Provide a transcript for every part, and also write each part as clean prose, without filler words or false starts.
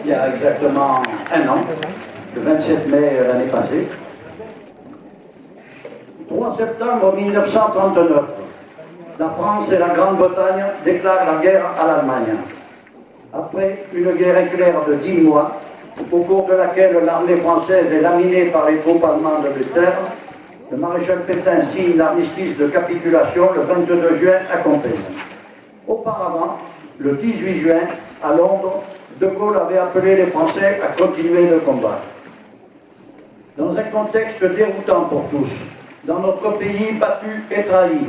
il y a exactement un an, le 27 mai l'année passée. 3 septembre 1939, la France et la Grande-Bretagne déclarent la guerre à l'Allemagne. Après une guerre éclair de 10 mois, au cours de laquelle l'armée française est laminée par les troupes allemandes d'Angleterre, le maréchal Pétain signe l'armistice de capitulation le 22 juin à Compiègne. Auparavant, le 18 juin, à Londres, De Gaulle avait appelé les Français à continuer le combat. Dans un contexte déroutant pour tous, dans notre pays battu et trahi,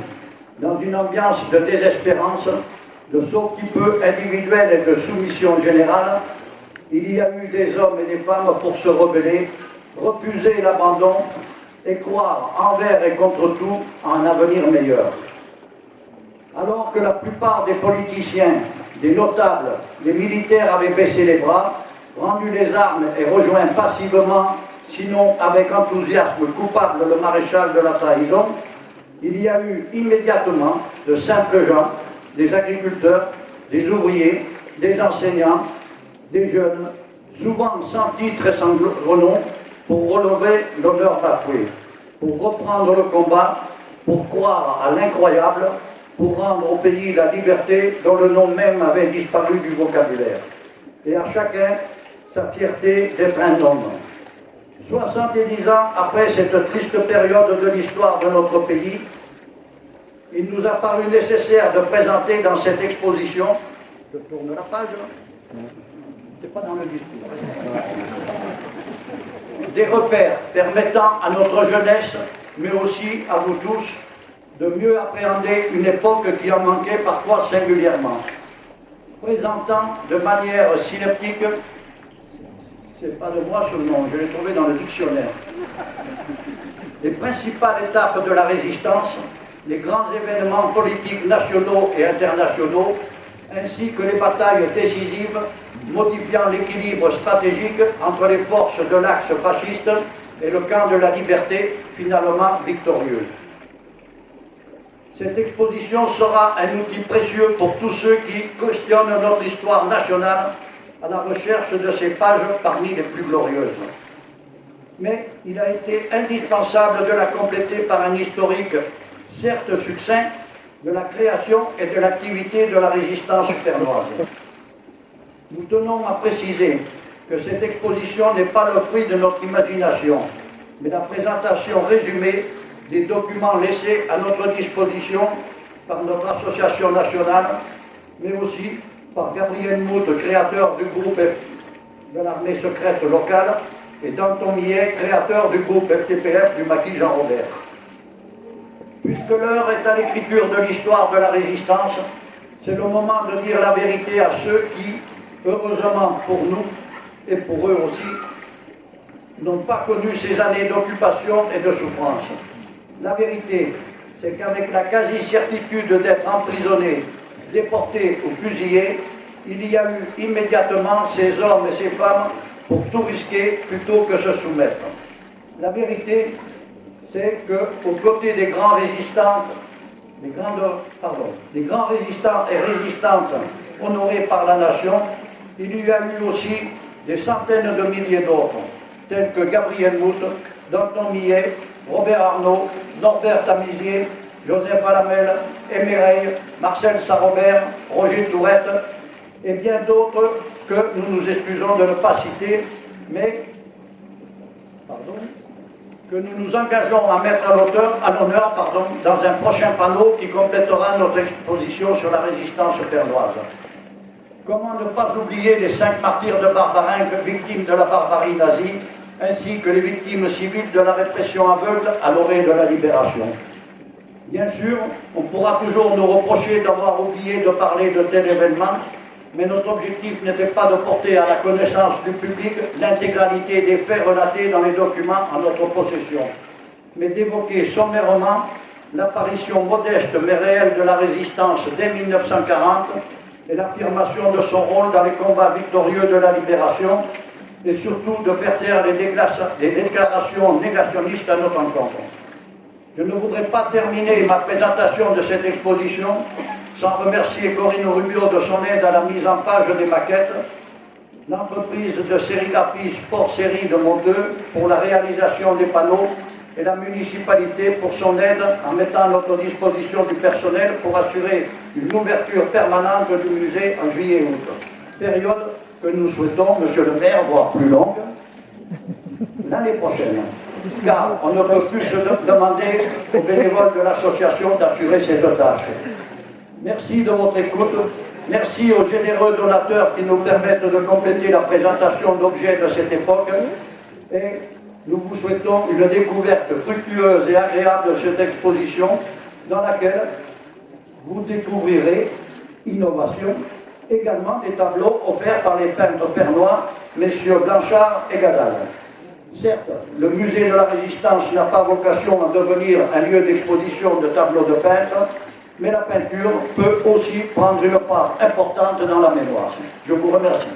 dans une ambiance de désespérance, de sauve-qui-peut individuel et de soumission générale, il y a eu des hommes et des femmes pour se rebeller, refuser l'abandon et croire envers et contre tout en un avenir meilleur. Alors que la plupart des politiciens, des notables, des militaires avaient baissé les bras, rendu les armes et rejoint passivement, sinon avec enthousiasme coupable, le maréchal de la trahison, il y a eu immédiatement de simples gens, des agriculteurs, des ouvriers, des enseignants, des jeunes, souvent sans titre et sans renom, pour relever l'honneur bafoué, pour reprendre le combat, pour croire à l'incroyable, pour rendre au pays la liberté dont le nom même avait disparu du vocabulaire. Et à chacun sa fierté d'être un homme. 70 ans après cette triste période de l'histoire de notre pays, il nous a paru nécessaire de présenter dans cette exposition, je tourne la page, c'est pas dans le discours, des repères permettant à notre jeunesse, mais aussi à vous tous, de mieux appréhender une époque qui en manquait parfois singulièrement, présentant de manière synoptique, c'est pas de moi ce nom, je l'ai trouvé dans le dictionnaire, les principales étapes de la résistance, les grands événements politiques nationaux et internationaux, ainsi que les batailles décisives modifiant l'équilibre stratégique entre les forces de l'axe fasciste et le camp de la liberté, finalement victorieux. Cette exposition sera un outil précieux pour tous ceux qui questionnent notre histoire nationale à la recherche de ces pages parmi les plus glorieuses. Mais il a été indispensable de la compléter par un historique, certes succinct, de la création et de l'activité de la résistance pernoise. Nous tenons à préciser que cette exposition n'est pas le fruit de notre imagination, mais la présentation résumée des documents laissés à notre disposition par notre association nationale, mais aussi par Gabriel Mout, créateur du groupe de l'armée secrète locale, et Danton Millet, créateur du groupe FTPF du maquis Jean Robert. Puisque l'heure est à l'écriture de l'histoire de la résistance, c'est le moment de dire la vérité à ceux qui, heureusement pour nous et pour eux aussi, n'ont pas connu ces années d'occupation et de souffrance. La vérité, c'est qu'avec la quasi-certitude d'être emprisonnés, déportés ou fusillés, il y a eu immédiatement ces hommes et ces femmes pour tout risquer plutôt que se soumettre. La vérité, c'est qu'aux côtés des grands résistants, des grands résistants et résistantes honorés par la nation, il y a eu aussi des centaines de milliers d'autres, tels que Gabriel Mout, Danton Millet, Robert Arnault, Norbert Tamizier, Joseph Alamel, Émireille, Marcel Sarrobert, Roger Tourette, et bien d'autres que nous nous excusons de ne pas citer, mais que nous nous engageons à mettre à l'honneur dans un prochain panneau qui complétera notre exposition sur la résistance pernoise. Comment ne pas oublier les 5 martyrs de Barbarinque, victimes de la barbarie nazie, ainsi que les victimes civiles de la répression aveugle à l'orée de la libération. Bien sûr, on pourra toujours nous reprocher d'avoir oublié de parler de tel événement, mais notre objectif n'était pas de porter à la connaissance du public l'intégralité des faits relatés dans les documents en notre possession, mais d'évoquer sommairement l'apparition modeste mais réelle de la résistance dès 1940 et l'affirmation de son rôle dans les combats victorieux de la libération, et surtout de faire taire les déclarations négationnistes à notre encontre. Je ne voudrais pas terminer ma présentation de cette exposition sans remercier Corinne Rubio de son aide à la mise en page des maquettes, l'entreprise de sérigraphie Sport Série de Monteux pour la réalisation des panneaux et la municipalité pour son aide en mettant à notre disposition du personnel pour assurer une ouverture permanente du musée en juillet et août. Période que nous souhaitons, monsieur le maire, voir plus longue l'année prochaine. Car on ne peut plus se demander aux bénévoles de l'association d'assurer cette tâche. Merci de votre écoute. Merci aux généreux donateurs qui nous permettent de compléter la présentation d'objets de cette époque. Et nous vous souhaitons une découverte fructueuse et agréable de cette exposition dans laquelle vous découvrirez innovation, également des tableaux offerts par les peintres pernois, messieurs Blanchard et Gadal. Certes, le musée de la Résistance n'a pas vocation à devenir un lieu d'exposition de tableaux de peintres, mais la peinture peut aussi prendre une part importante dans la mémoire. Je vous remercie.